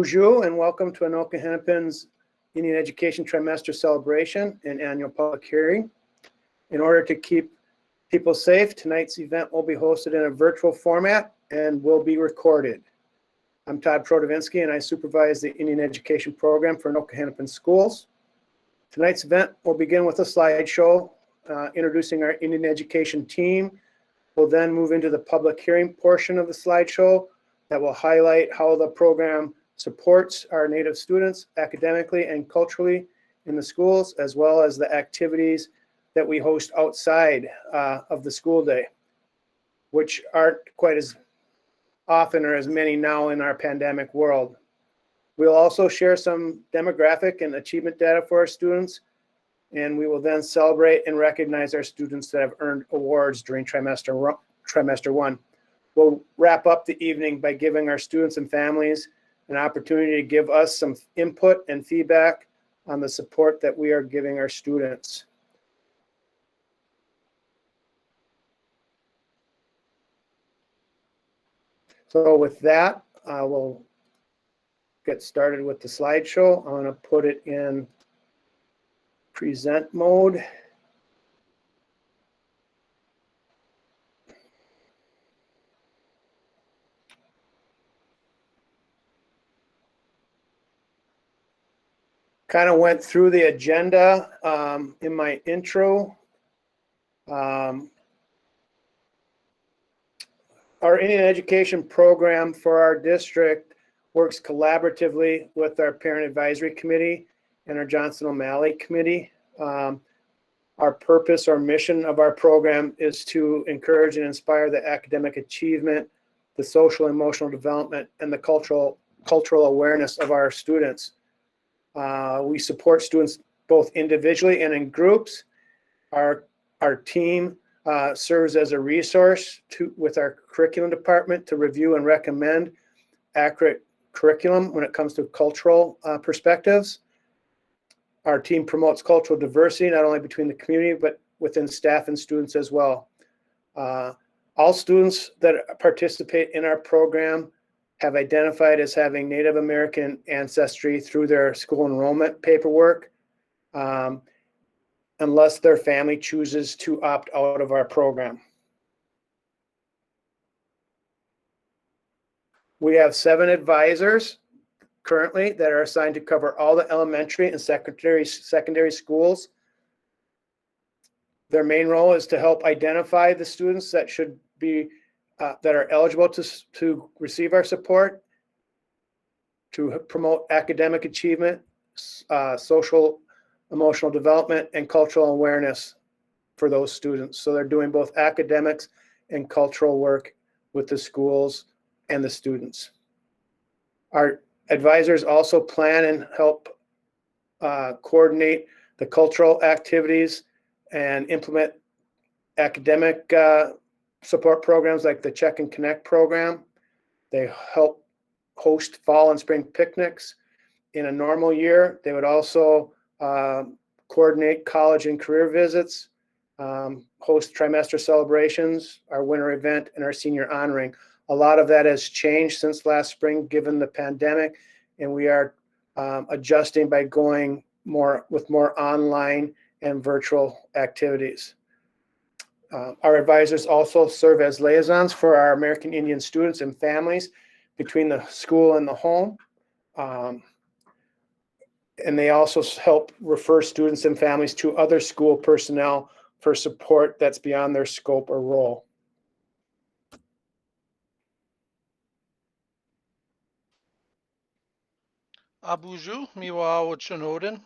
Bonjour and welcome to Anoka-Hennepin's Indian Education Trimester Celebration and Annual Public Hearing. In order to keep people safe, tonight's event will be hosted in a virtual format and will be recorded. I'm Todd Protovinsky and I supervise the Indian Education Program for Anoka-Hennepin Schools. Tonight's event will begin with a slideshow introducing our Indian Education team. We'll then move into the public hearing portion of the slideshow that will highlight how the program supports our Native students academically and culturally in the schools, as well as the activities that we host outside of the school day, which aren't quite as often or as many now in our pandemic world. We'll also share some demographic and achievement data for our students, and we will then celebrate and recognize our students that have earned awards during trimester one. We'll wrap up the evening by giving our students and families an opportunity to give us some input and feedback on the support that we are giving our students. So with that, we'll get started with the slideshow. I'm going to put it in present mode. Kind of went through the agenda in my intro. Our Indian Education program for our district works collaboratively with our Parent Advisory Committee and our Johnson O'Malley Committee. Our purpose or mission of our program is to encourage and inspire the academic achievement, the social and emotional development, and the cultural awareness of our students. We support students both individually and in groups. Our team serves as a resource with our curriculum department to review and recommend accurate curriculum when it comes to cultural perspectives. Our team promotes cultural diversity, not only between the community, but within staff and students as well. All students that participate in our program have identified as having Native American ancestry through their school enrollment paperwork, unless their family chooses to opt out of our program. We have 7 advisors currently that are assigned to cover all the elementary and secondary schools. Their main role is to help identify the students that should be that are eligible to receive our support, to promote academic achievement, social, emotional development, and cultural awareness for those students. So they're doing both academics and cultural work with the schools and the students. Our advisors also plan and help coordinate the cultural activities and implement academic support programs like the Check and Connect program. They help host fall and spring picnics. In a normal year, they would also coordinate college and career visits, host trimester celebrations, our winter event, and our senior honoring. A lot of that has changed since last spring given the pandemic, and we are adjusting by going with more online and virtual activities. Our advisors also serve as liaisons for our American Indian students and families between the school and the home. And they also help refer students and families to other school personnel for support that's beyond their scope or role. Abuju, Miwa Chinoden,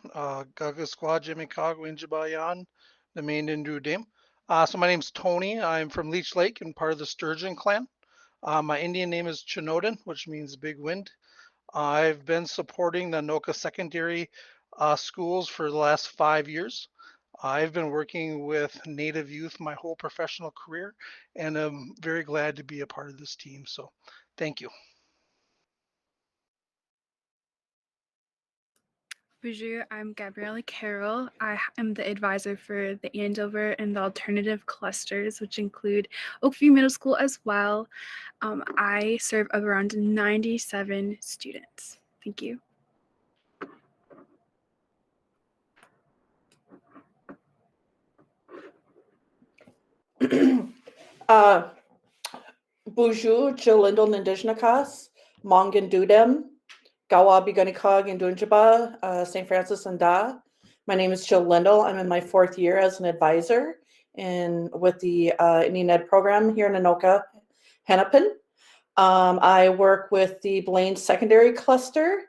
Gagasqua Jimikago Injabayan, the main Indudim. So my name's Tony. I'm from Leech Lake and part of the Sturgeon clan. My Indian name is Chinoden, which means big wind. I've been supporting the Anoka secondary schools for the last 5 years. I've been working with Native youth my whole professional career, and I'm very glad to be a part of this team. So thank you. Bonjour, I'm Gabriella Carroll. I am the advisor for the Andover and the alternative clusters, which include Oakview Middle School as well. I serve around 97 students. Thank you. Bonjour, Jilindal Nindishnakas, Mongan Dudem, Gawa Biganikog and Dunjaba, St. Francis and Da. My name is Jill Lindell. I'm in my 4th year as an advisor with the Indian Ed program here in Anoka-Hennepin. I work with the Blaine Secondary Cluster.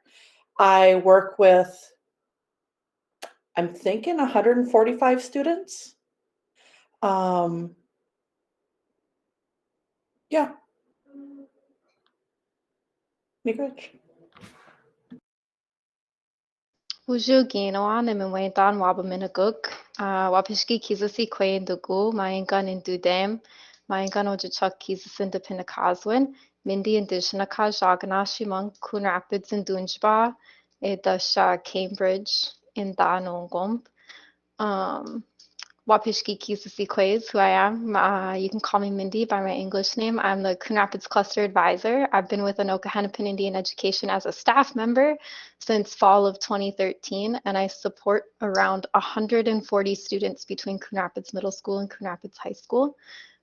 I work with, I'm thinking 145 students. Yeah. Miigwech. Uju ginawa na mwentan waba minaguk, wapishki kizasi kwen dugu, mayangan in dudem, mayangan ojichuk kizasin de pinakazwin, Mindi indishna ka jaganashi mang kun rapids in Dunjba, edasha Cambridge in Danongom. Wapishki Kisasi Quays, who I am. You can call me Mindy by my English name. I'm the Coon Rapids Cluster Advisor. I've been with Anoka-Hennepin Indian Education as a staff member since fall of 2013, and I support around 140 students between Coon Rapids Middle School and Coon Rapids High School.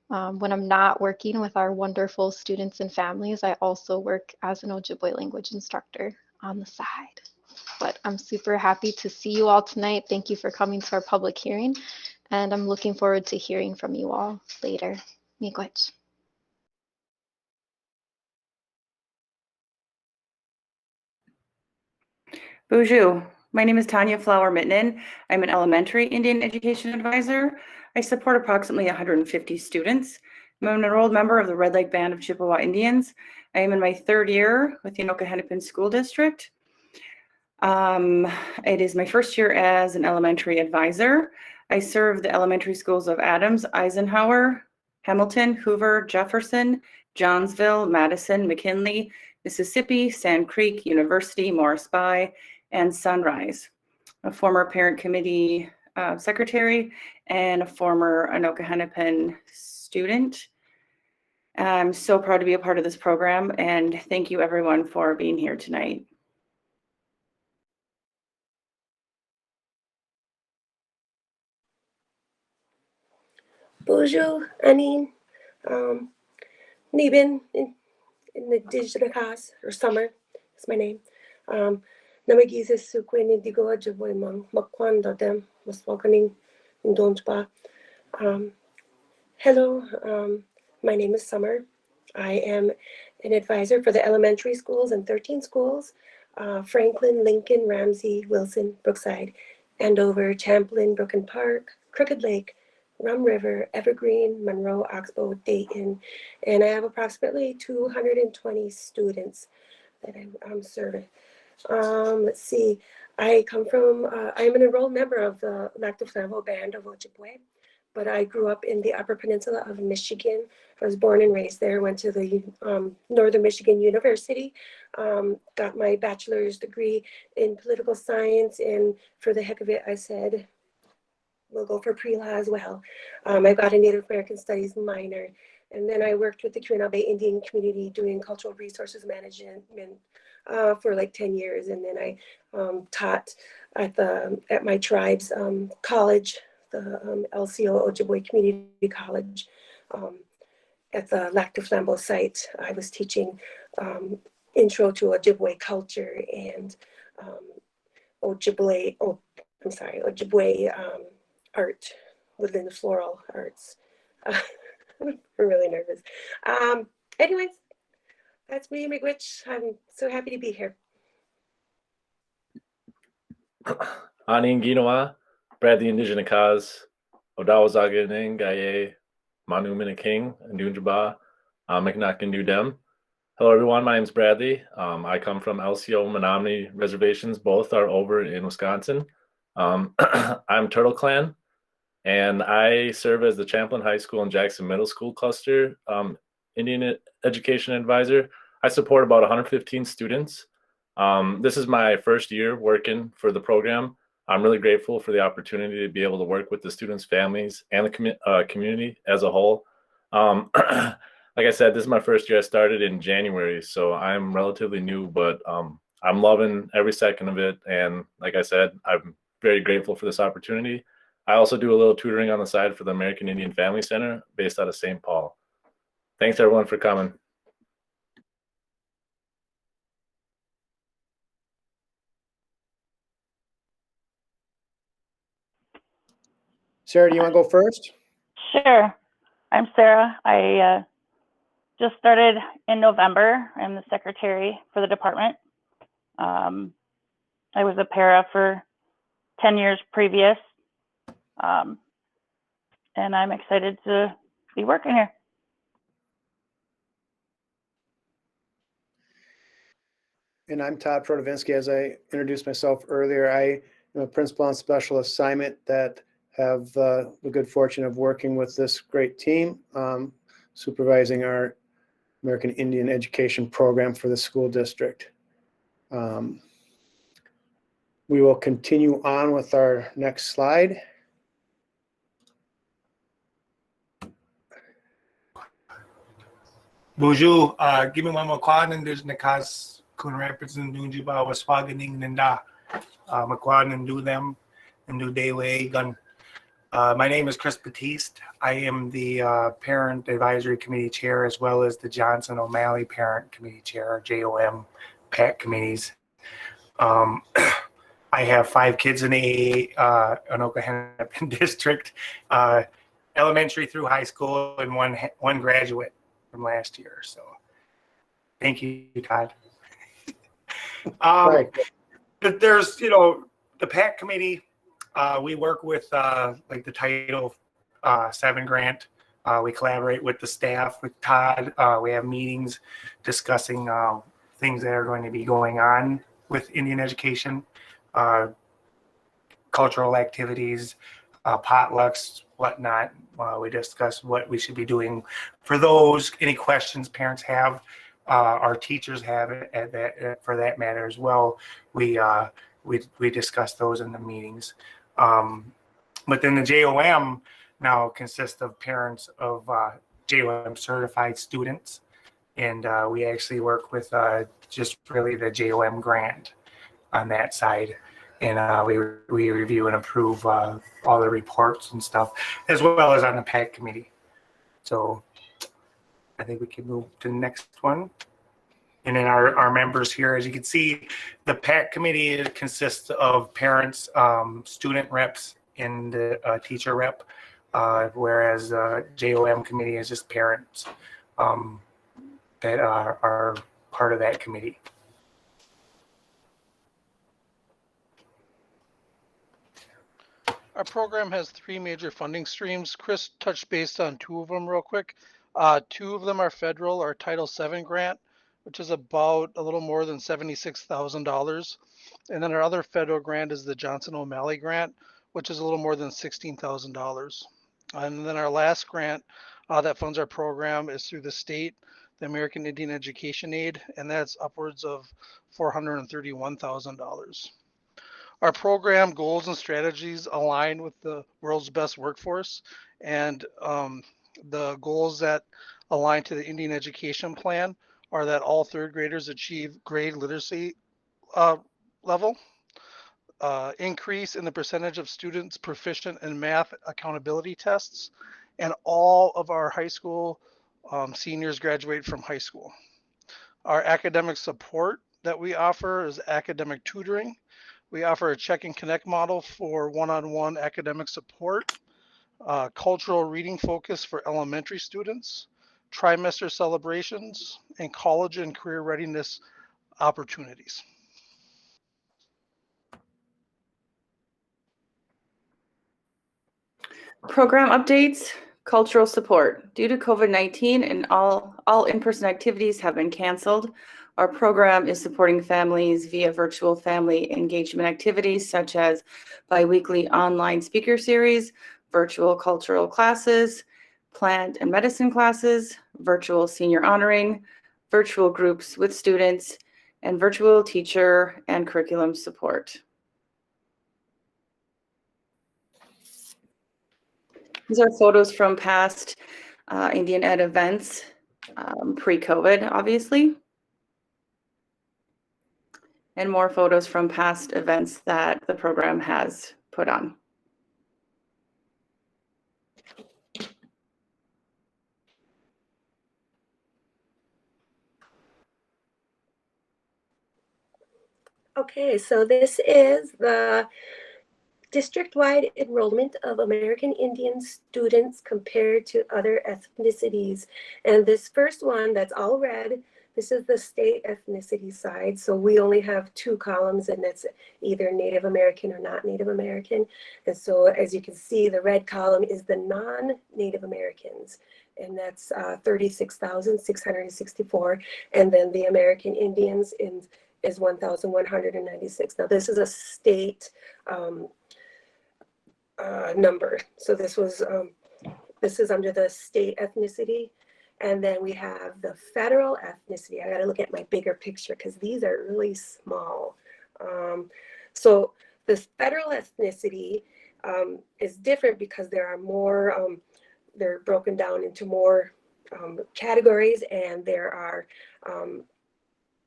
When I'm not working with our wonderful students and families, I also work as an Ojibwe language instructor on the side. But I'm super happy to see you all tonight. Thank you for coming to our public hearing. And I'm looking forward to hearing from you all later. Miigwech. Bonjour. My name is Tanya Flower Mittenen. I'm an elementary Indian education advisor. I support approximately 150 students. I'm an enrolled member of the Red Lake Band of Chippewa Indians. I am in my 3rd year with the Anoka-Hennepin School District. It is my 1st year as an elementary advisor. I serve the elementary schools of Adams, Eisenhower, Hamilton, Hoover, Jefferson, Johnsville, Madison, McKinley, Mississippi, Sand Creek, University, Morris By, and Sunrise. A former parent committee secretary and a former Anoka-Hennepin student. I'm so proud to be a part of this program, and thank you everyone for being here tonight. Bonjour, Anine. Nibin in the digital class, or Summer is my name. Namagizis Sukwen Indigo Jaboimang Makwanda Dem was welcoming in Donjba. Hello, my name is Summer. I am an advisor for the elementary schools and 13 schools, Franklin, Lincoln, Ramsey, Wilson, Brookside, Andover, Champlain, Brooklyn Park, Crooked Lake, Rum River, Evergreen, Monroe, Oxbow, Dayton, and I have approximately 220 students that I'm serving. Let's see, I come from, I'm an enrolled member of the Lac Flambeau Band of Ojibwe, but I grew up in the Upper Peninsula of Michigan. I was born and raised there, went to the Northern Michigan University, got my bachelor's degree in political science, and for the heck of it, I said, we'll go for pre-law as well. I got a Native American Studies minor, and then I worked with the Quinabe Indian community doing cultural resources management for like 10 years, and then I taught at my tribe's college, the LCO Ojibwe Community College, at the Lac du Flambeau site. I was teaching intro to Ojibwe culture and Ojibwe art, woodland floral arts. I'm really nervous. Anyways, that's me, Miigwech. I'm so happy to be here. Anin Ginawa, Bradley Indigenous Cause, Odawazaga Gaye, Manu Minaking, Andunjaba, Mcnakin Dem. Hello everyone, my name is Bradley. I come from LCO Menominee reservations. Both are over in Wisconsin. I'm Turtle Clan, and I serve as the Champlain High School and Jackson Middle School Cluster Indian Education Advisor. I support about 115 students. This is my 1st year working for the program. I'm really grateful for the opportunity to be able to work with the students' families and the community as a whole. Like I said, this is my 1st year. I started in January, so I'm relatively new, but I'm loving every second of it. And like I said, I'm very grateful for this opportunity. I also do a little tutoring on the side for the American Indian Family Center based out of St. Paul. Thanks everyone for coming. Sarah, do you want to go first? Sure. I'm Sarah. I just started in November. I'm the secretary for the department. I was a para for 10 years previous. And I'm excited to be working here. And I'm Todd Protovinsky. As I introduced myself earlier, I am a principal on special assignment that have the good fortune of working with this great team, supervising our American Indian education program for the school district. We will continue on with our next slide. Bonjour, give me one more card and there's Nakas Kun represent Dunjiba was Waganing Ninda. Makwan and do them and do Dayway Gun. My name is Chris Batiste. I am the Parent Advisory Committee Chair as well as the Johnson O'Malley Parent Committee Chair, JOM PAC committees. I have 5 kids in the Anoka-Hennepin district, elementary through high school, and one graduate from last year. So thank you, Todd. Right. But there's, the PAC committee, we work with like the Title 7 grant. We collaborate with the staff, with Todd. We have meetings discussing things that are going to be going on with Indian education, cultural activities, potlucks, whatnot. We discuss what we should be doing for those. Any questions parents have, our teachers have at that, for that matter as well. We discuss those in the meetings. But then the JOM now consists of parents of JOM certified students, and we actually work with just really the JOM grant on that side. And we review and approve all the reports and stuff, as well as on the PAC committee. So I think we can move to the next one. And then our members here, as you can see, the PAC committee consists of parents, student reps, and the teacher rep, whereas JOM committee is just parents that are part of that committee. Our program has 3 major funding streams. Chris touched base on 2 of them real quick. 2 of them are federal, our Title 7 grant, which is about a little more than $76,000. And then our other federal grant is the Johnson O'Malley grant, which is a little more than $16,000. And then our last grant that funds our program is through the state, the American Indian Education Aid, and that's upwards of $431,000. Our program goals and strategies align with the world's best workforce, and the goals that align to the Indian Education Plan are that all 3rd graders achieve grade literacy level, increase in the percentage of students proficient in math accountability tests, and all of our high school seniors graduate from high school. Our academic support that we offer is academic tutoring. We offer a check and connect model for one-on-one academic support, cultural reading focus for elementary students, trimester celebrations, and college and career readiness opportunities. Program updates, cultural support. Due to COVID-19 and all in-person activities have been canceled, our program is supporting families via virtual family engagement activities such as biweekly online speaker series, virtual cultural classes, plant and medicine classes, virtual senior honoring, virtual groups with students, and virtual teacher and curriculum support. These are photos from past Indian Ed events, pre-COVID, obviously. and more photos from past events that the program has put on. Okay, so this is the district-wide enrollment of American Indian students compared to other ethnicities. And this first one that's all red, this is the state ethnicity side. So we only have 2 columns, and that's either Native American or not Native American. And so as you can see, the red column is the non-Native Americans, and that's 36,664. And then the American Indians is 1,196. Now this is a state number. So this is under the state ethnicity. And then we have the federal ethnicity. I got to look at my bigger picture because these are really small. So this federal ethnicity is different because there are more, they're broken down into more categories, and there are,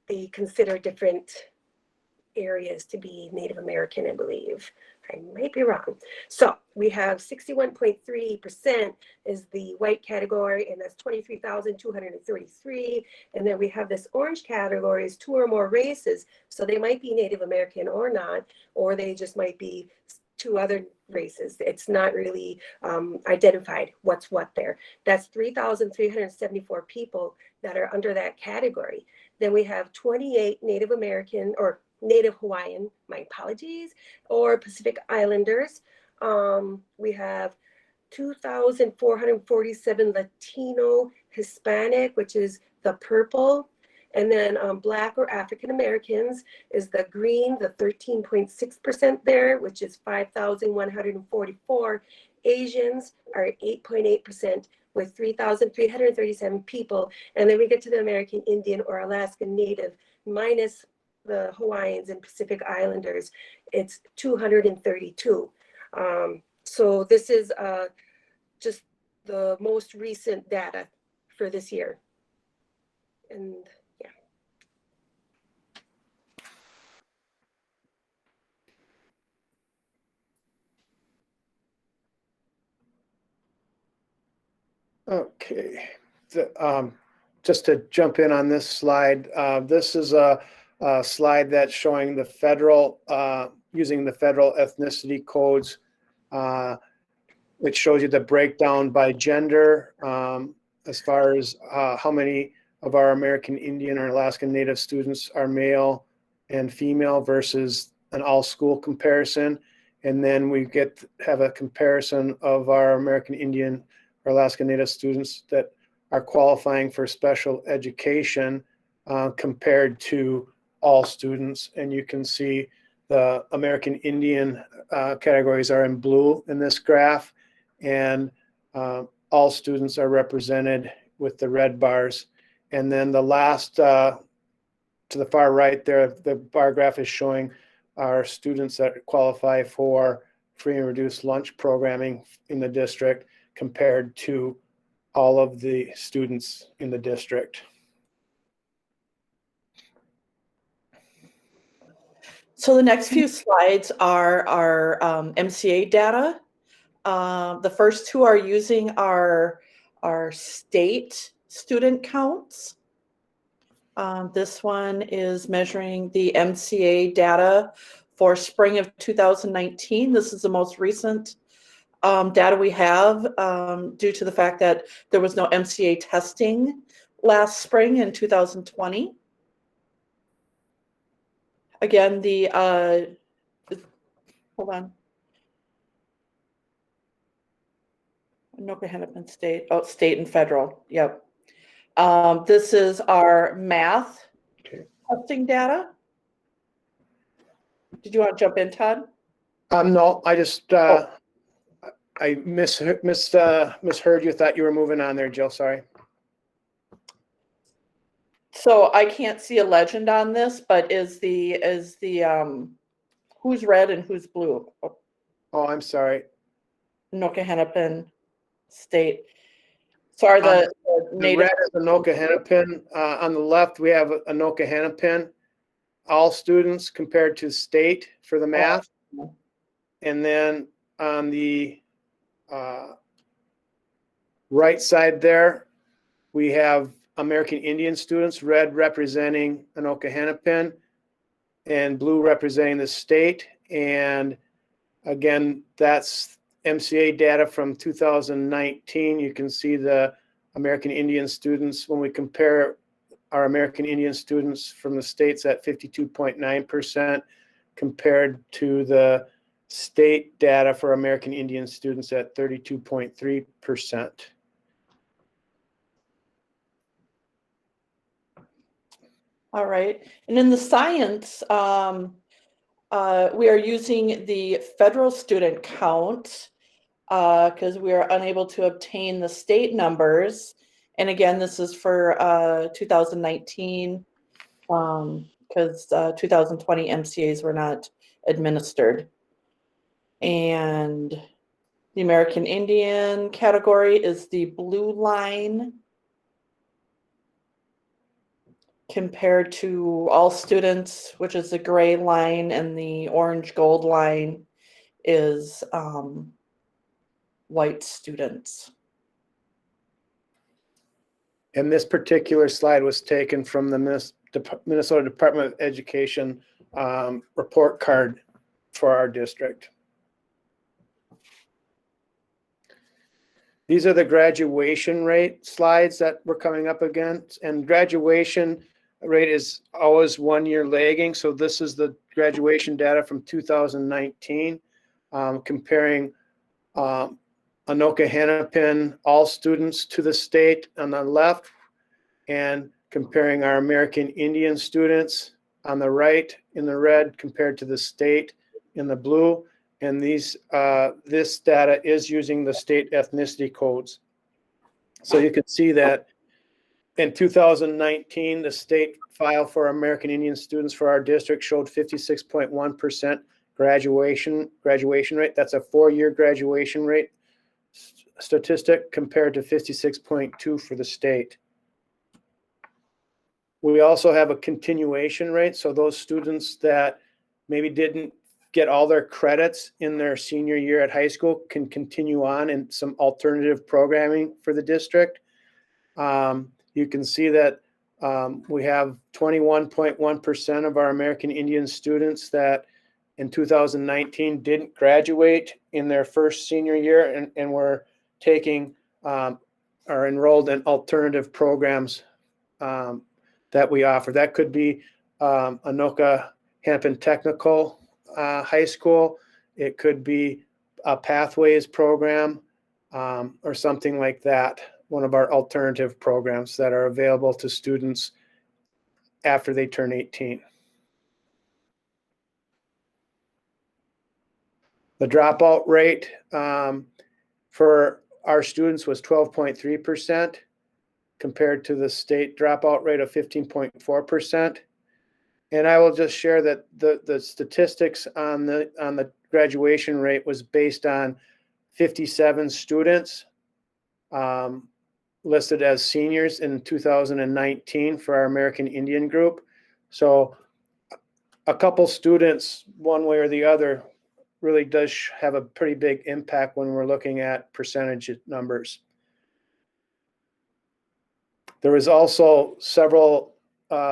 they consider different areas to be Native American, I believe. I might be wrong. So we have 61.3% is the white category, and that's 23,233. And then we have this orange category is 2 or more races. So they might be Native American or not, or they just might be 2 other races. It's not really identified what's what there. That's 3,374 people that are under that category. Then we have 28 Native American or Native Hawaiian, my apologies, or Pacific Islanders. We have 2,447 Latino Hispanic, which is the purple. And then Black or African Americans is the green, the 13.6% there, which is 5,144. Asians are 8.8% with 3,337 people. And then we get to the American Indian or Alaskan Native minus the Hawaiians and Pacific Islanders, it's 232. So this is just the most recent data for this year. And yeah. Okay. Just to jump in on this slide, this is a slide that's showing the federal, using the federal ethnicity codes, which shows you the breakdown by gender, as far as how many of our American Indian or Alaskan Native students are male and female versus an all-school comparison. And then we have a comparison of our American Indian or Alaskan Native students that are qualifying for special education compared to all students. And you can see the American Indian categories are in blue in this graph, and all students are represented with the red bars. And then the last, to the far right there, the bar graph is showing our students that qualify for free and reduced lunch programming in the district compared to all of the students in the district. So the next few slides are our MCA data. The first 2 are using our state student counts. This one is measuring the MCA data for spring of 2019. This is the most recent data we have due to the fact that there was no MCA testing last spring in 2020. Again, hold on. Anoka-Hennepin state, state and federal, yep. This is our math testing data. Did you want to jump in, Todd? No, I just, I misheard you. Thought you were moving on there, Jill, sorry. So I can't see a legend on this, but is the who's red and who's blue? Oh, I'm sorry. Anoka-Hennepin state. So are the The native red is Anoka-Hennepin. On the left, we have Anoka-Hennepin. all students compared to state for the math. And then on the right side there, we have American Indian students, red representing Anoka-Hennepin and blue representing the state. And again, that's MCA data from 2019. You can see the American Indian students, when we compare our American Indian students from the states at 52.9% compared to the state data for American Indian students at 32.3%. All right. And in the science, we are using the federal student count because we are unable to obtain the state numbers. And again, this is for 2019 because 2020 MCAs were not administered. And the American Indian category is the blue line compared to all students, which is the gray line, and the orange gold line is white students. And this particular slide was taken from the Minnesota Department of Education report card for our district. These are the graduation rate slides that we're coming up against, and graduation rate is always 1 year lagging. So this is the graduation data from 2019, comparing Anoka-Hennepin, all students to the state on the left, and comparing our American Indian students on the right in the red compared to the state in the blue. And these this data is using the state ethnicity codes. So you can see that in 2019, the state file for American Indian students for our district showed 56.1% graduation rate. That's a 4-year graduation rate statistic compared to 56.2 for the state. We also have a continuation rate. So those students that maybe didn't get all their credits in their senior year at high school can continue on in some alternative programming for the district. You can see that we have 21.1% of our American Indian students that in 2019 didn't graduate in their first senior year and were taking are enrolled in alternative programs that we offer. That could be Anoka-Hennepin Technical High School. It could be a Pathways program or something like that. One of our alternative programs that are available to students after they turn 18. The dropout rate for our students was 12.3% compared to the state dropout rate of 15.4%. And I will just share that the statistics on the graduation rate was based on 57 students listed as seniors in 2019 for our American Indian group. So a couple students, one way or the other, really does have a pretty big impact when we're looking at percentage numbers. There was also several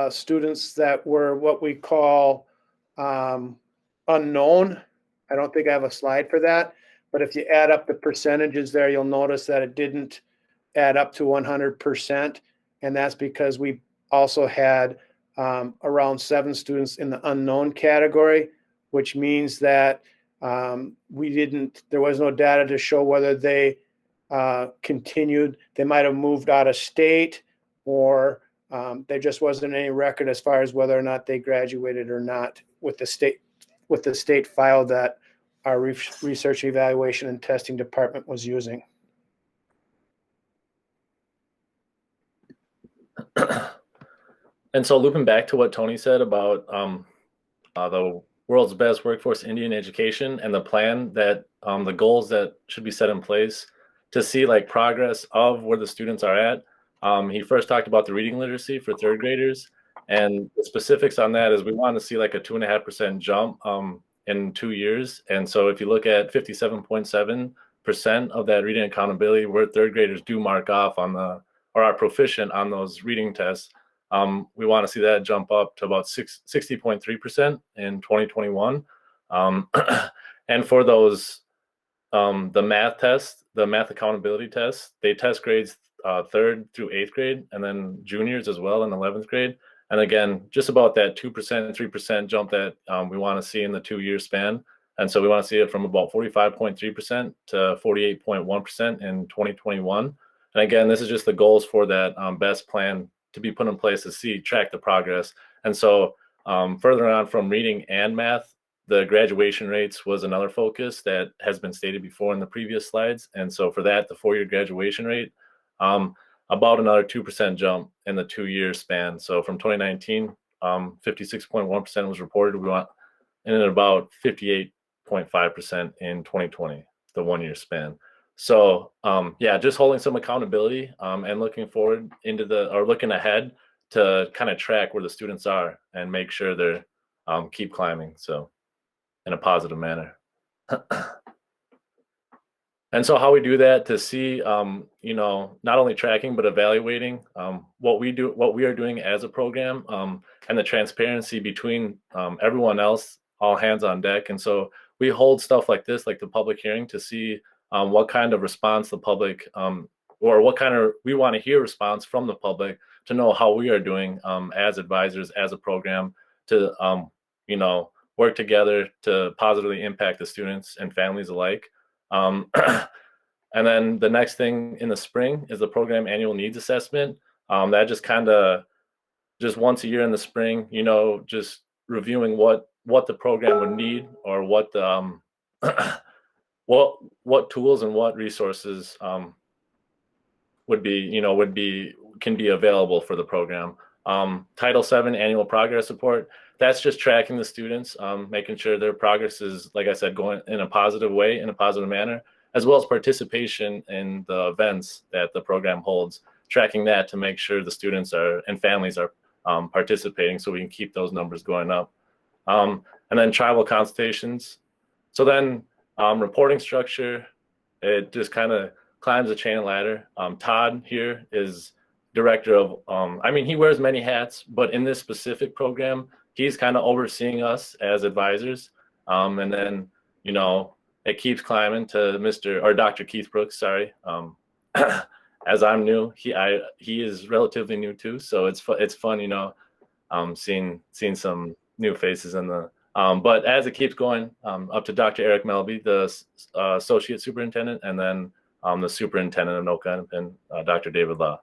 students that were what we call unknown. I don't think I have a slide for that, but if you add up the percentages there, you'll notice that it didn't add up to 100%. And that's because we also had around 7 students in the unknown category, which means that there was no data to show whether they continued. They might have moved out of state, or there just wasn't any record as far as whether or not they graduated or not with the state file that our research evaluation and testing department was using. And so looping back to what Tony said about the world's best workforce Indian education and the plan that the goals that should be set in place to see like progress of where the students are at. He first talked about the reading literacy for 3rd graders. And the specifics on that is we want to see like a 2.5% jump in 2 years. And so if you look at 57.7% of that reading accountability, where third graders do mark off on the, or are proficient on those reading tests, we want to see that jump up to about 60.3% in 2021. And for those, the math test, the math accountability test, they test grades 3rd through 8th grade, and then juniors as well in 11th grade. And again, just about that 2%, 3% jump that we want to see in the 2-year span. And so we want to see it from about 45.3% to 48.1% in 2021. And again, this is just the goals for that best plan to be put in place to track the progress. And so further on from reading and math, the graduation rates was another focus that has been stated before in the previous slides. And so for that, the 4-year graduation rate, about another 2% jump in the 2-year span. So from 2019, 56.1% was reported. We want, and then about 58.5% in 2020, the 1-year span. So yeah, just holding some accountability and looking forward into looking ahead to kind of track where the students are and make sure they're keep climbing. So in a positive manner. And so how we do that to see, you know, not only tracking, but evaluating what we are doing as a program and the transparency between everyone else, all hands on deck. And so we hold stuff like this, like the public hearing, to see what kind of response the public or what kind of, we want to hear response from the public to know how we are doing as advisors, as a program, to, you know, work together to positively impact the students and families alike. And then the next thing in the spring is the program annual needs assessment. That just kind of just once a year in the spring, you know, just reviewing what the program would need, or what the what tools and what resources would be, you know, can be available for the program. Title VII annual progress report, that's just tracking the students, making sure their progress is, like I said, going in a positive way, in a positive manner, as well as participation in the events that the program holds, tracking that to make sure the students and families are participating, so we can keep those numbers going up. And then tribal consultations. So then reporting structure, it just kind of climbs the chain ladder. Todd here is director of, I mean, he wears many hats, but in this specific program, he's kind of overseeing us as advisors. And then, you know, it keeps climbing to Dr. Keith Brooks, sorry. As I'm new, he is relatively new too. So it's fun, you know, seeing some new faces in the, but as it keeps going, up to Dr. Eric Melby, the associate superintendent, and then the superintendent of Anoka-Hennepin, Dr. David Law.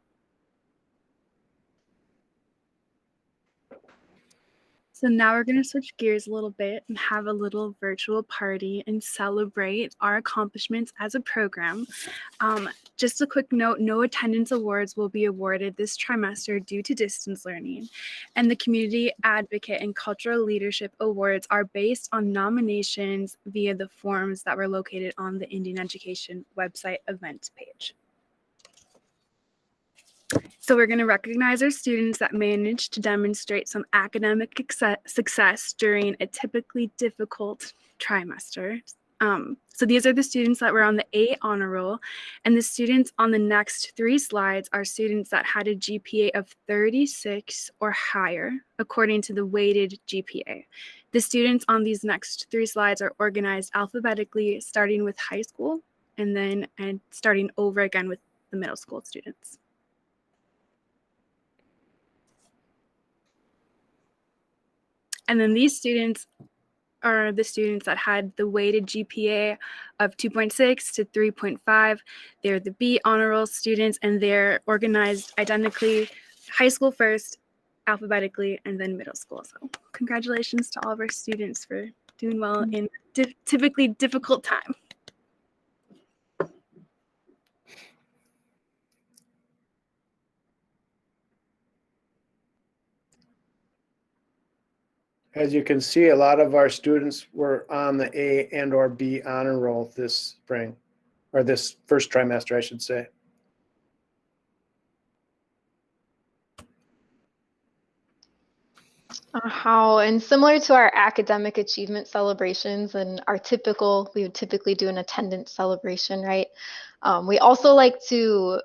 So now we're going to switch gears a little bit and have a little virtual party and celebrate our accomplishments as a program. Just a quick note, no attendance awards will be awarded this trimester due to distance learning. And the Community Advocate and Cultural Leadership Awards are based on nominations via the forms that were located on the Indian Education website events page. So we're going to recognize our students that managed to demonstrate some academic success during a typically difficult trimester. So these are the students that were on the A honor roll, and the students on the next 3 slides are students that had a GPA of 36 or higher, according to the weighted GPA. The students on these next 3 slides are organized alphabetically, starting with high school, and starting over again with the middle school students. And then these students are the students that had the weighted GPA of 2.6 to 3.5. They're the B honor roll students, and they're organized identically, high school first, alphabetically, and then middle school. So congratulations to all of our students for doing well in typically difficult time. As you can see, a lot of our students were on the A and or B honor roll this spring, or this first trimester, I should say. How, and similar to our academic achievement celebrations and our typical, we would typically do an attendance celebration, right? We also like to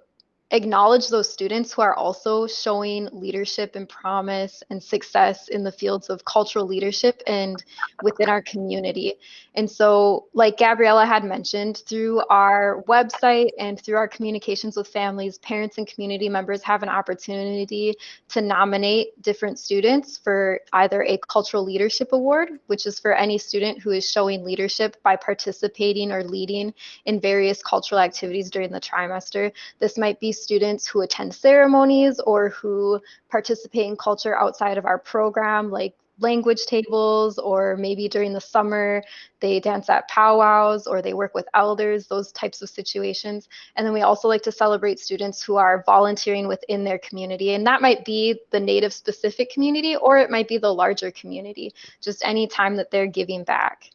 acknowledge those students who are also showing leadership and promise and success in the fields of cultural leadership and within our community. And so, like Gabriella had mentioned, through our website and through our communications with families, parents and community members have an opportunity to nominate different students for either a cultural leadership award, which is for any student who is showing leadership by participating or leading in various cultural activities during the trimester. This might be students who attend ceremonies or who participate in culture outside of our program, like language tables, or maybe during the summer they dance at powwows or they work with elders, those types of situations. And then we also like to celebrate students who are volunteering within their community, and that might be the Native specific community or it might be the larger community. Just any time that they're giving back,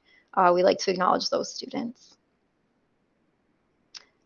we like to acknowledge those students.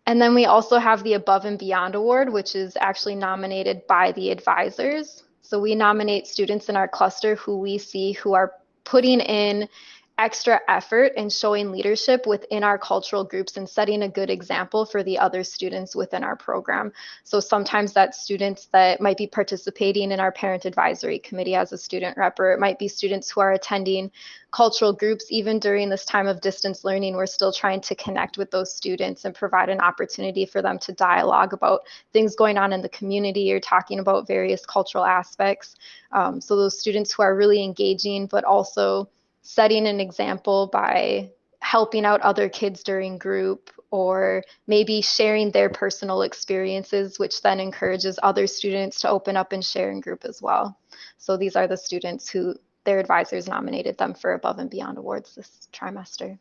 And then we also have the Above and Beyond Award, which is actually nominated by the advisors. So we nominate students in our cluster who we see who are putting in extra effort and showing leadership within our cultural groups and setting a good example for the other students within our program. So sometimes that's students that might be participating in our parent advisory committee as a student rep, or it might be students who are attending cultural groups. Even during this time of distance learning, we're still trying to connect with those students and provide an opportunity for them to dialogue about things going on in the community or talking about various cultural aspects. So those students who are really engaging, but also setting an example by helping out other kids during group, or maybe sharing their personal experiences, which then encourages other students to open up and share in group as well. So these are the students who their advisors nominated them for Above and Beyond Awards this trimester.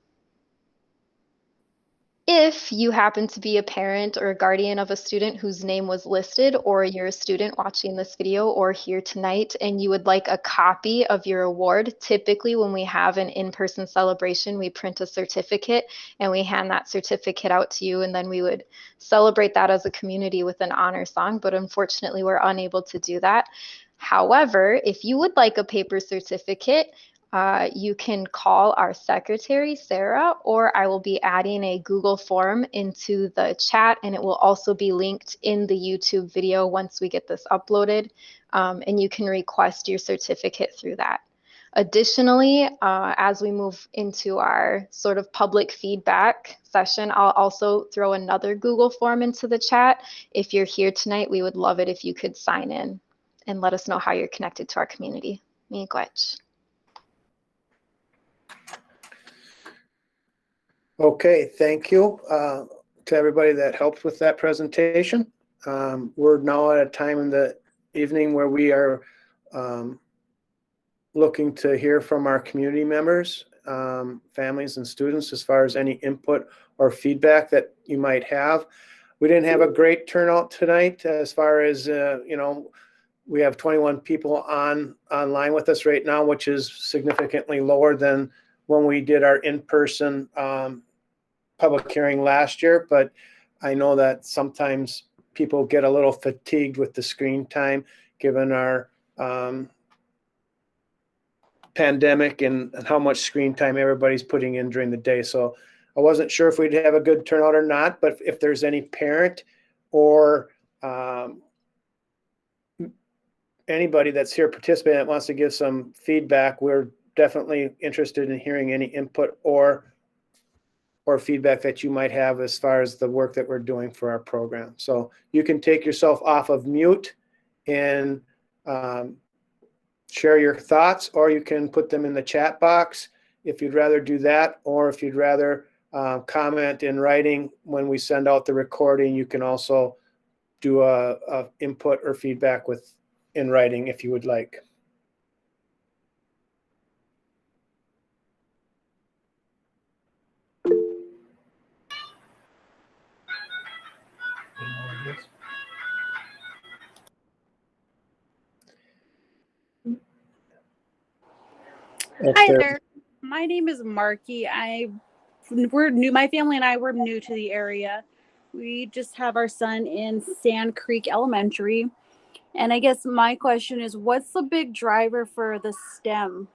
If you happen to be a parent or a guardian of a student whose name was listed, or you're a student watching this video or here tonight and you would like a copy of your award, typically when we have an in-person celebration, we print a certificate and we hand that certificate out to you, and then we would celebrate that as a community with an honor song, but unfortunately we're unable to do that. However, if you would like a paper certificate, you can call our secretary, Sarah, or I will be adding a Google form into the chat, and it will also be linked in the YouTube video once we get this uploaded, and you can request your certificate through that. Additionally, as we move into our sort of public feedback session, I'll also throw another Google form into the chat. If you're here tonight, we would love it if you could sign in and let us know how you're connected to our community. Miigwech. Okay, thank you to everybody that helped with that presentation. We're now at a time in the evening where we are looking to hear from our community members, families and students, as far as any input or feedback that you might have. We didn't have a great turnout tonight as far as, you know, we have 21 people online with us right now, which is significantly lower than when we did our in-person public hearing last year. But I know that sometimes people get a little fatigued with the screen time given our pandemic and how much screen time everybody's putting in during the day. So I wasn't sure if we'd have a good turnout or not, but if there's any parent or anybody that's here participating that wants to give some feedback, we're definitely interested in hearing any input or feedback that you might have as far as the work that we're doing for our program. So you can take yourself off of mute and share your thoughts, or you can put them in the chat box if you'd rather do that, or if you'd rather comment in writing when we send out the recording. You can also do a input or feedback in writing if you would like. Hi there. My name is Marky. We're new. My family and I were new to the area. We just have our son in Sand Creek Elementary, And I guess my question is, what's the big driver for the STEM,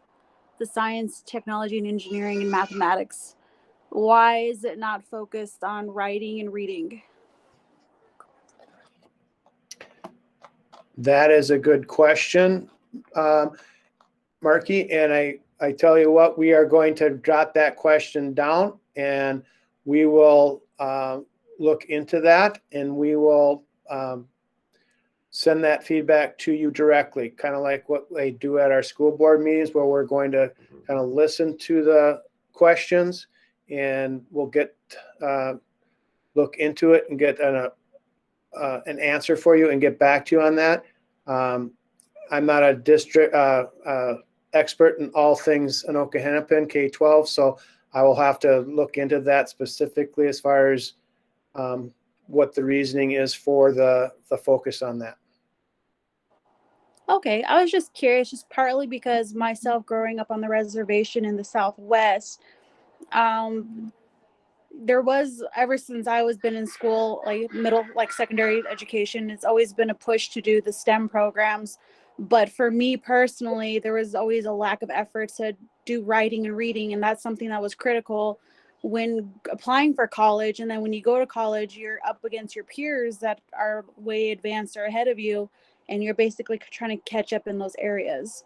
the science, technology, and engineering and mathematics? Why is it not focused on writing and reading? That is a good question, Marky. And I tell you what, we are going to jot that question down, and we will look into that, and we will send that feedback to you directly, kind of like what they do at our school board meetings, where we're going to kind of listen to the questions, and we'll get look into it and get an answer for you and get back to you on that. I'm not a district expert in all things Anoka-Hennepin K-12, so I will have to look into that specifically as far as what the reasoning is for the focus on that. Okay, I was just curious, just partly because myself growing up on the reservation in the Southwest, there was, ever since I was been in school, like middle, like secondary education, it's always been a push to do the STEM programs. But for me personally, there was always a lack of effort to do writing and reading, and that's something that was critical when applying for college. And then when you go to college, you're up against your peers that are way advanced or ahead of you, and you're basically trying to catch up in those areas.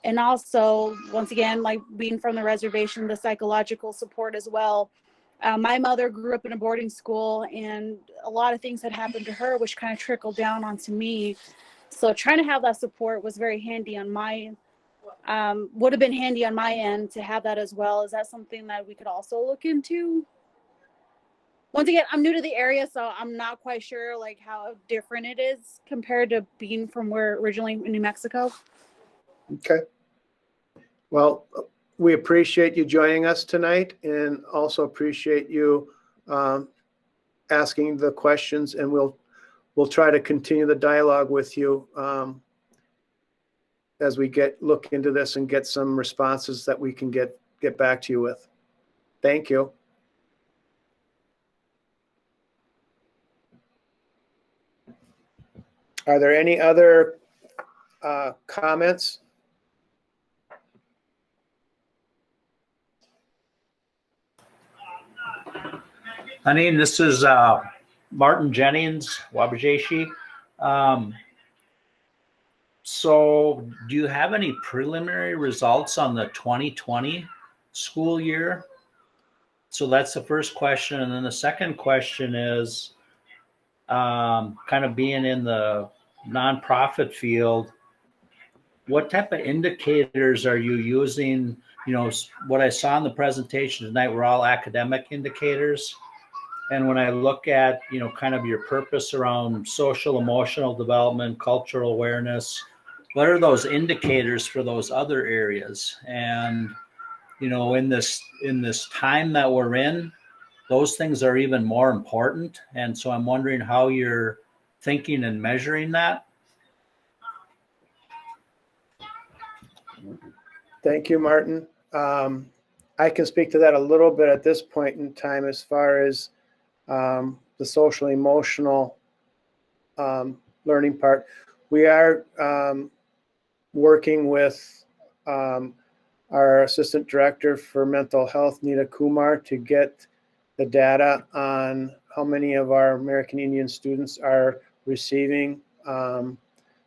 And also, once again, like being from the reservation, the psychological support as well. My mother grew up in a boarding school, and a lot of things had happened to her, which kind of trickled down onto me. So trying to have that support was very handy on my, would have been handy on my end to have that as well. Is that something that we could also look into? Once again, I'm new to the area, so I'm not quite sure like how different it is compared to being from where originally in New Mexico. Okay. Well, we appreciate you joining us tonight, and also appreciate you asking the questions, and we'll try to continue the dialogue with you as we look into this and get some responses that we can get back to you with. Thank you. Are there any other comments? Anine, this is Martin Jennings, Wabajashi. So do you have any preliminary results on the 2020 school year? So that's the first question. And then the second question is kind of being in the nonprofit field, what type of indicators are you using? You know, what I saw in the presentation tonight were all academic indicators. And when I look at, you know, kind of your purpose around social, emotional development, cultural awareness, what are those indicators for those other areas? And, you know, in this time that we're in, those things are even more important. And so I'm wondering how you're thinking and measuring that. Thank you, Martin. I can speak to that a little bit at this point in time as far as the social emotional learning part. We are working with our assistant director for mental health, Nita Kumar, to get the data on how many of our American Indian students are receiving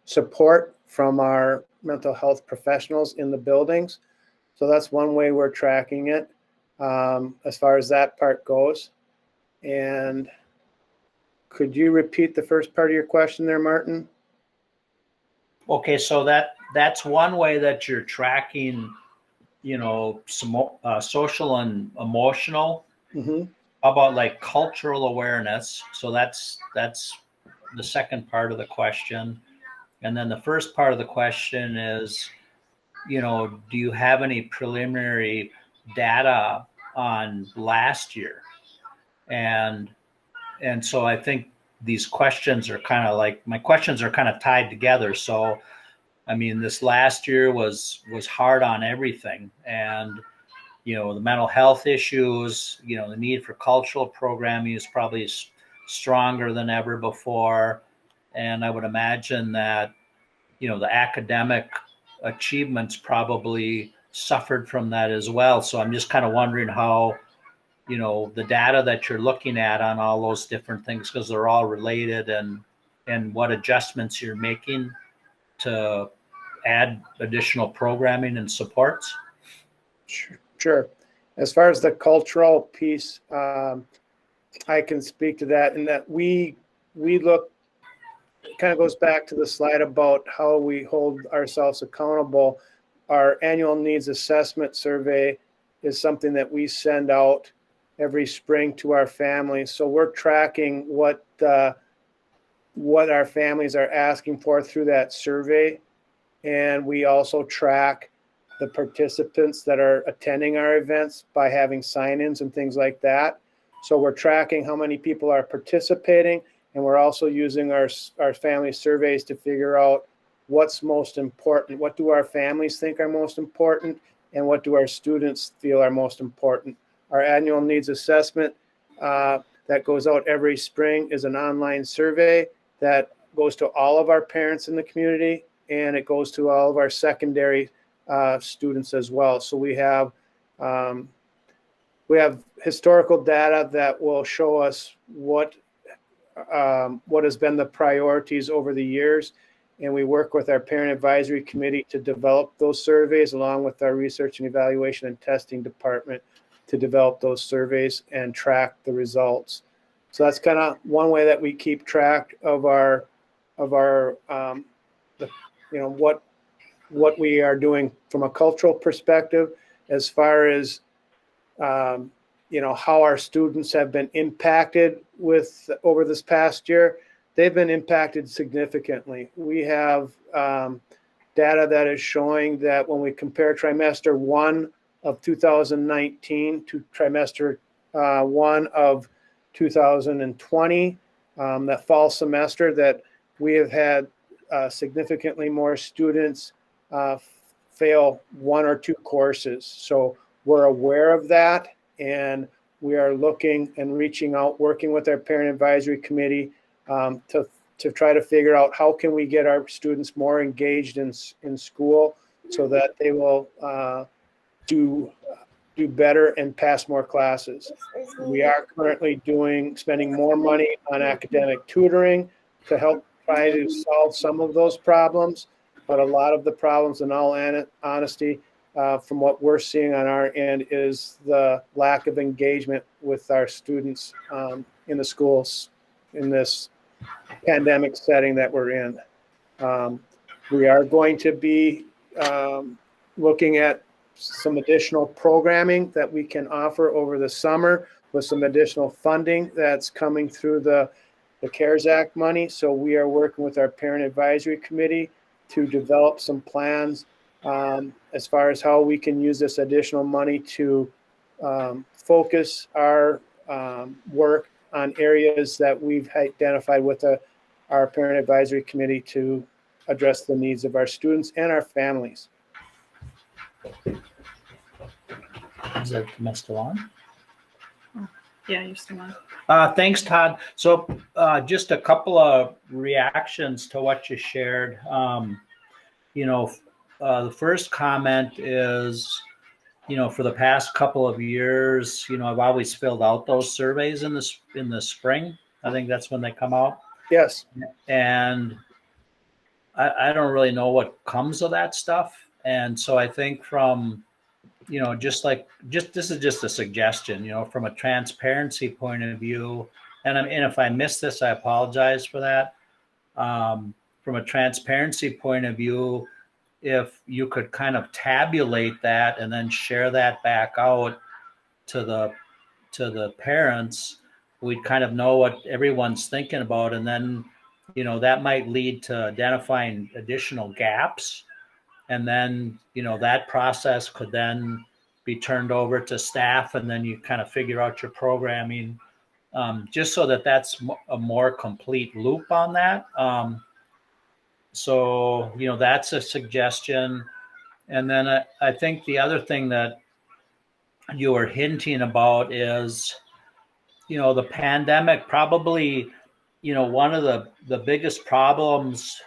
support from our mental health professionals in the buildings. So that's one way we're tracking it as far as that part goes. And could you repeat the first part of your question there, Martin? Okay, so that's one way that you're tracking, you know, some social and emotional. Mm-hmm. How about like cultural awareness? So that's the second part of the question. And then the first part of the question is, you know, do you have any preliminary data on last year? And so I think these questions are kind of like, my questions are kind of tied together. So, I mean, this last year was hard on everything. And, you know, the mental health issues, you know, the need for cultural programming is probably stronger than ever before. And I would imagine that, the academic achievements probably suffered from that as well. So I'm just kind of wondering how, the data that you're looking at on all those different things, because they're all related, and what adjustments you're making to add additional programming and supports. Sure. As far as the cultural piece, I can speak to that in that we look, it kind of goes back to the slide about how we hold ourselves accountable. Our annual needs assessment survey is something that we send out every spring to our families. So we're tracking what our families are asking for through that survey. And we also track the participants that are attending our events by having sign-ins and things like that. So we're tracking how many people are participating, and we're also using our family surveys to figure out what's most important. What do our families think are most important, and what do our students feel are most important? Our annual needs assessment that goes out every spring is an online survey that goes to all of our parents in the community, and it goes to all of our secondary students as well. So we have historical data that will show us what has been the priorities over the years, and we work with our parent advisory committee to develop those surveys along with our research and evaluation and testing department to develop those surveys and track the results. So that's kind of one way that we keep track of our what we are doing from a cultural perspective, as far as how our students have been impacted over this past year. They've been impacted significantly. We have data that is showing that when we compare trimester 1 of 2019 to trimester 1 of 2020, that fall semester, that we have had significantly more students fail 1 or 2 courses. So we're aware of that, and we are looking and reaching out, working with our parent advisory committee to try to figure out how can we get our students more engaged in school so that they will do better and pass more classes. We are currently spending more money on academic tutoring to help try to solve some of those problems, but a lot of the problems, in all honesty, from what we're seeing on our end, is the lack of engagement with our students in the schools in this pandemic setting that we're in. We are going to be looking at some additional programming that we can offer over the summer with some additional funding that's coming through the CARES Act money. So we are working with our parent advisory committee to develop some plans as far as how we can use this additional money to focus our work on areas that we've identified with our parent advisory committee to address the needs of our students and our families. Is that still on? Yeah, you're still on. Thanks, Todd. So just a couple of reactions to what you shared. The first comment is, for the past couple of years, I've always filled out those surveys in the spring. I think that's when they come out. Yes. And I don't really know what comes of that stuff. And so I think from, this is just a suggestion, from a transparency point of view, and if I missed this, I apologize for that. From a transparency point of view, if you could kind of tabulate that and then share that back out to the parents, we'd kind of know what everyone's thinking about, and then that might lead to identifying additional gaps, and then that process could then be turned over to staff, and then you kind of figure out your programming, just so that that's a more complete loop on that. So that's a suggestion. And then I think the other thing that you were hinting about is, the pandemic probably one of the biggest problems,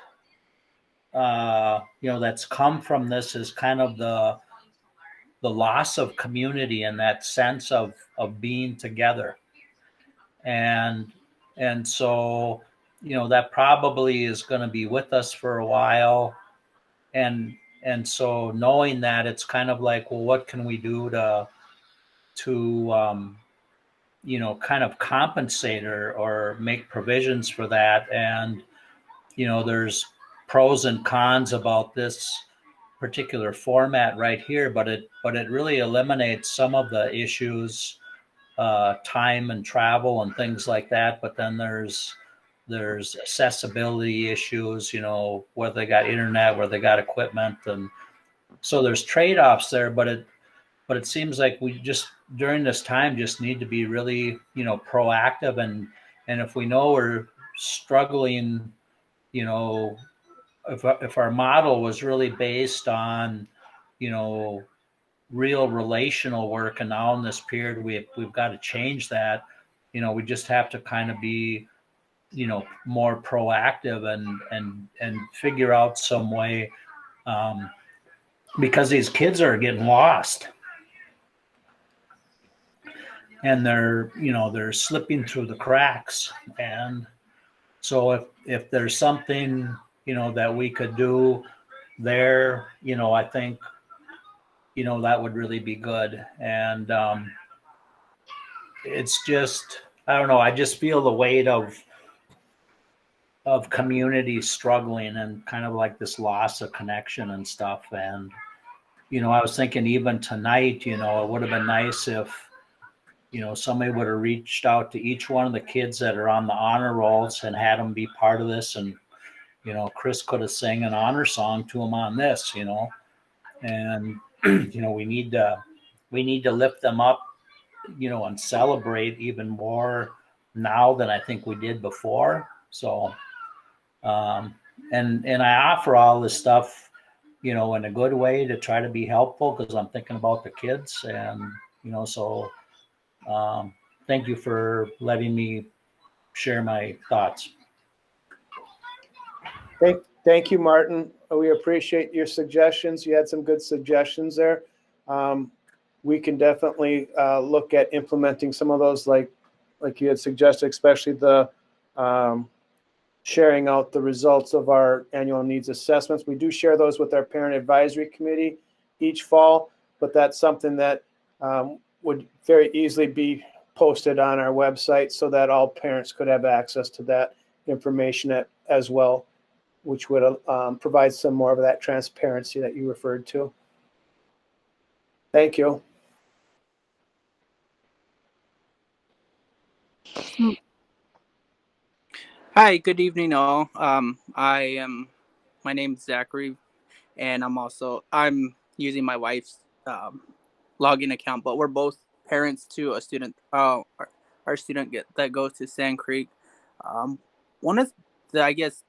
that's come from this is kind of the loss of community and that sense of being together. And so, that probably is going to be with us for a while. And so knowing that, it's kind of like, well, what can we do to kind of compensate or make provisions for that? And, there's pros and cons about this particular format right here, but it really eliminates some of the issues, time and travel and things like that. But then there's accessibility issues, whether they got internet, whether they got equipment. And so there's trade-offs there, but it seems like we just during this time just need to be really, proactive. And if we know we're struggling, if our model was really based on, real relational work, and now in this period we've got to change that. We just have to kind of be, more proactive and figure out some way, because these kids are getting lost, and they're slipping through the cracks. And so if there's something, that we could do there, I think, that would really be good. And it's just, I don't know, I just feel the weight of communities struggling and kind of like this loss of connection and stuff. And, I was thinking even tonight, it would have been nice if, somebody would have reached out to each one of the kids that are on the honor rolls and had them be part of this. And, Chris could have sang an honor song to them on this, and, we need to lift them up, and celebrate even more now than I think we did before. So, and I offer all this stuff, in a good way to try to be helpful, because I'm thinking about the kids. And, so thank you for letting me share my thoughts. Thank you, Martin. We appreciate your suggestions. You had some good suggestions there. We can definitely look at implementing some of those, like you had suggested, especially the sharing out the results of our annual needs assessments. We do share those with our parent advisory committee each fall, but that's something that would very easily be posted on our website so that all parents could have access to that information as well, which would provide some more of that transparency that you referred to. Thank you. Hi, good evening all. My name is Zachary, and I'm using my wife's login account, but we're both parents to a student, our student that goes to Sand Creek. One of the, I guess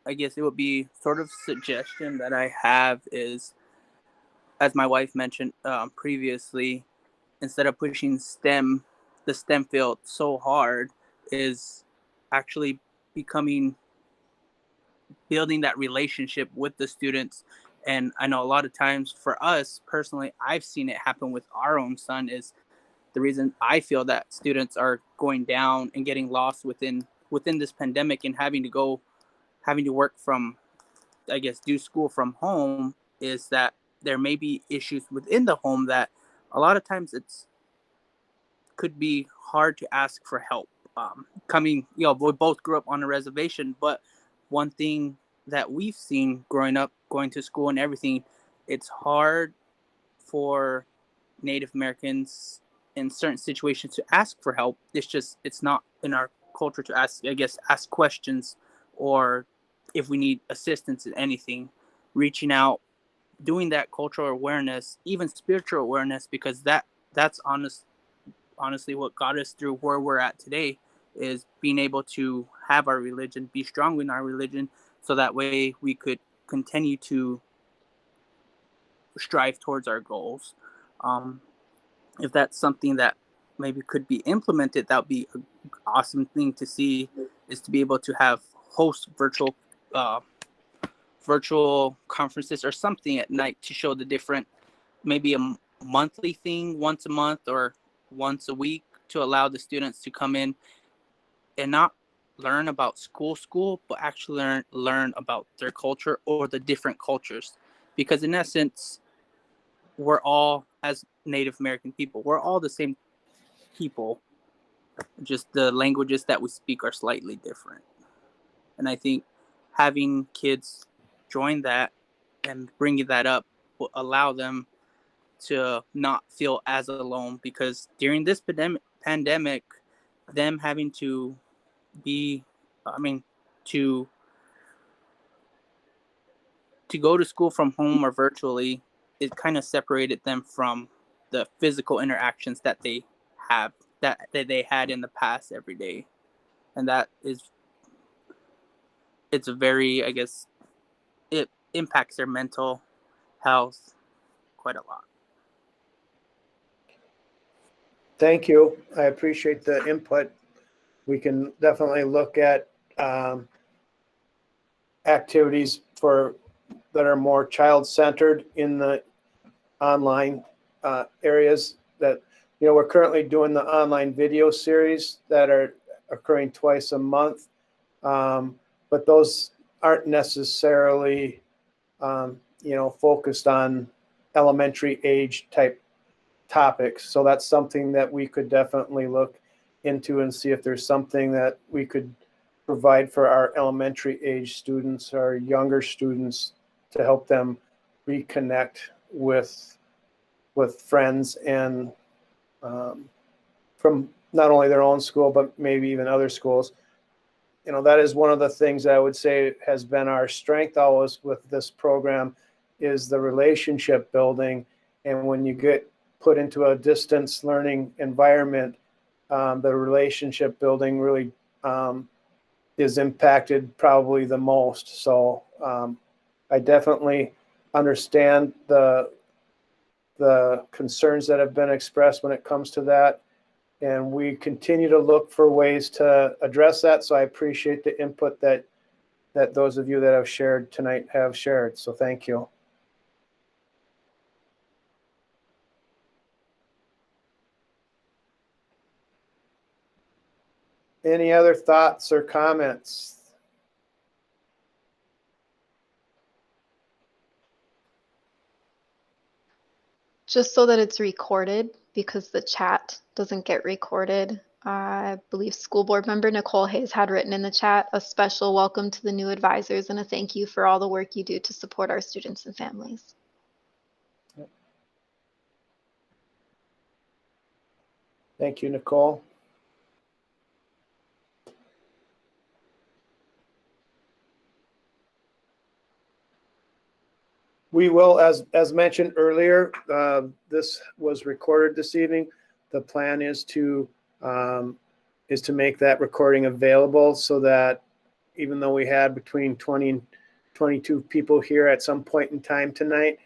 it would be sort of suggestion that I have is, as my wife mentioned previously, instead of pushing the STEM field so hard, is actually building that relationship with the students. And I know a lot of times for us personally, I've seen it happen with our own son. Is the reason I feel that students are going down and getting lost within this pandemic and having to work from, I guess, do school from home, is that there may be issues within the home that a lot of times could be hard to ask for help. We both grew up on a reservation, but one thing that we've seen growing up, going to school and everything, it's hard for Native Americans in certain situations to ask for help. It's not in our culture to ask questions, or if we need assistance in anything, reaching out, doing that cultural awareness, even spiritual awareness, because that's honestly what got us through where we're at today, is being able to have our religion, be strong in our religion, so that way we could continue to strive towards our goals. If that's something that maybe could be implemented, that would be an awesome thing to see, is to be able to host virtual conferences or something at night to show the different, maybe a monthly thing once a month or once a week, to allow the students to come in and not learn about school, but actually learn about their culture or the different cultures. Because in essence, we're all, as Native American people, we're all the same people, just the languages that we speak are slightly different. And I think having kids join that and bringing that up will allow them to not feel as alone, because during this pandemic, them having to to go to school from home or virtually, it kind of separated them from the physical interactions that they they had in the past every day. And it's a very, I guess, it impacts their mental health quite a lot. Thank you. I appreciate the input. We can definitely look at activities that are more child-centered in the online areas. That, we're currently doing the online video series that are occurring twice a month, but those aren't necessarily focused on elementary age type topics. So that's something that we could definitely look into and see if there's something that we could provide for our elementary age students or younger students to help them reconnect with friends and from not only their own school, but maybe even other schools. That is one of the things I would say has been our strength always with this program, is the relationship building. And when you get put into a distance learning environment, the relationship building really is impacted probably the most. So I definitely understand the concerns that have been expressed when it comes to that. And we continue to look for ways to address that. So I appreciate the input that those of you that have shared tonight have shared. So thank you. Any other thoughts or comments? Just so that it's recorded, because the chat doesn't get recorded. I believe school board member Nicole Hayes had written in the chat a special welcome to the new advisors and a thank you for all the work you do to support our students and families. Thank you, Nicole. We will, as mentioned earlier, this was recorded this evening. The plan is to make that recording available so that even though we had between 20 and 22 people here at some point in time tonight,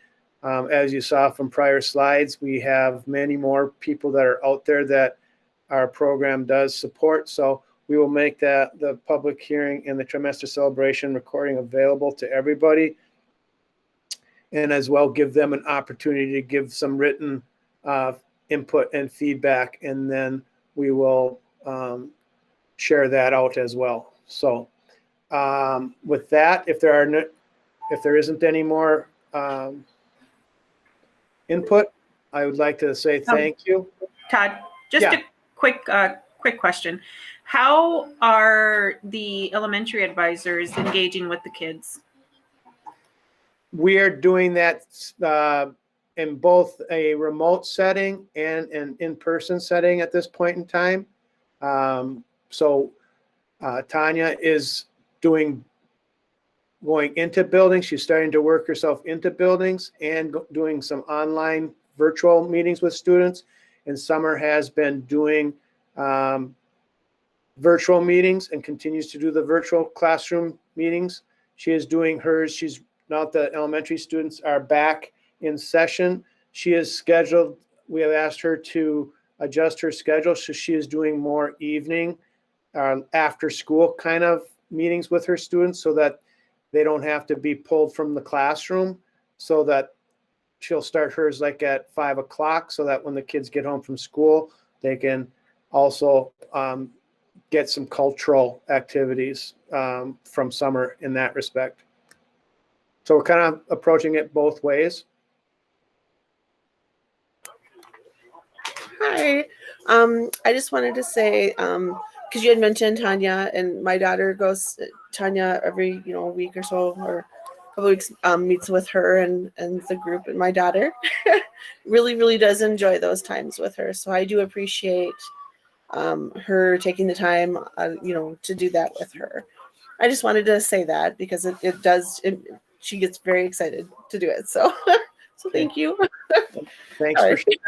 as you saw from prior slides, we have many more people that are out there that our program does support. So we will make the public hearing and the trimester celebration recording available to everybody, and as well give them an opportunity to give some written input and feedback, and then we will share that out as well. So with that, if there isn't any more input, I would like to say thank you. Todd, just a quick question. How are the elementary advisors engaging with the kids? We are doing that in both a remote setting and an in-person setting at this point in time. So Tanya is going into buildings. She's starting to work herself into buildings and doing some online virtual meetings with students. And Summer has been doing virtual meetings and continues to do the virtual classroom meetings. She is doing hers. Now that the elementary students are back in session, she is scheduled. We have asked her to adjust her schedule, so she is doing more evening after school kind of meetings with her students so that they don't have to be pulled from the classroom, so that she'll start hers like at 5 o'clock so that when the kids get home from school, they can also get some cultural activities from summer in that respect. So we're kind of approaching it both ways. Hi. I just wanted to say, because you had mentioned Tanya, and my daughter goes, Tanya every week or so, or a couple weeks, meets with her and the group, and my daughter really does enjoy those times with her. So I do appreciate her taking the time, to do that with her. I just wanted to say that because she gets very excited to do it. So, so thank you. Thanks for sharing.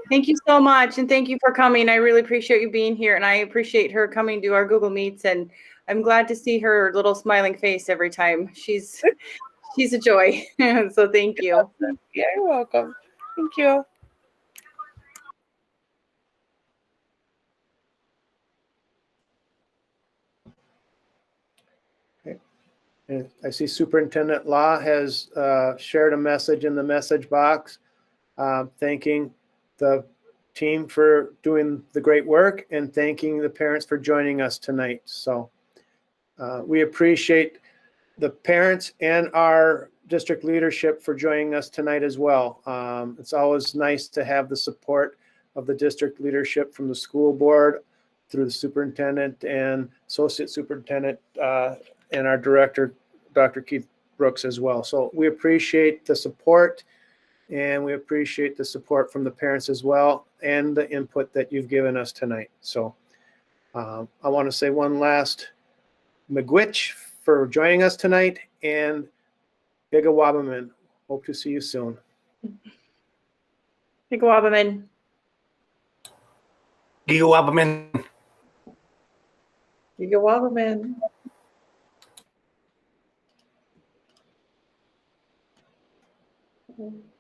Thank you so much, and thank you for coming. I really appreciate you being here, and I appreciate her coming to our Google Meets, and I'm glad to see her little smiling face every time. She's a joy. So thank you. Yeah, you're welcome. Thank you. And I see Superintendent Law has shared a message in the message box thanking the team for doing the great work and thanking the parents for joining us tonight. So we appreciate the parents and our district leadership for joining us tonight as well. It's always nice to have the support of the district leadership from the school board through the superintendent and associate superintendent and our director, Dr. Keith Brooks as well. So we appreciate the support, and we appreciate the support from the parents as well and the input that you've given us tonight. So I want to say one last miigwech for joining us tonight, and Giga Wabaman. Hope to see you soon. Giga Wabaman. Giga Wabaman. Giga Wabaman. Mm-hmm.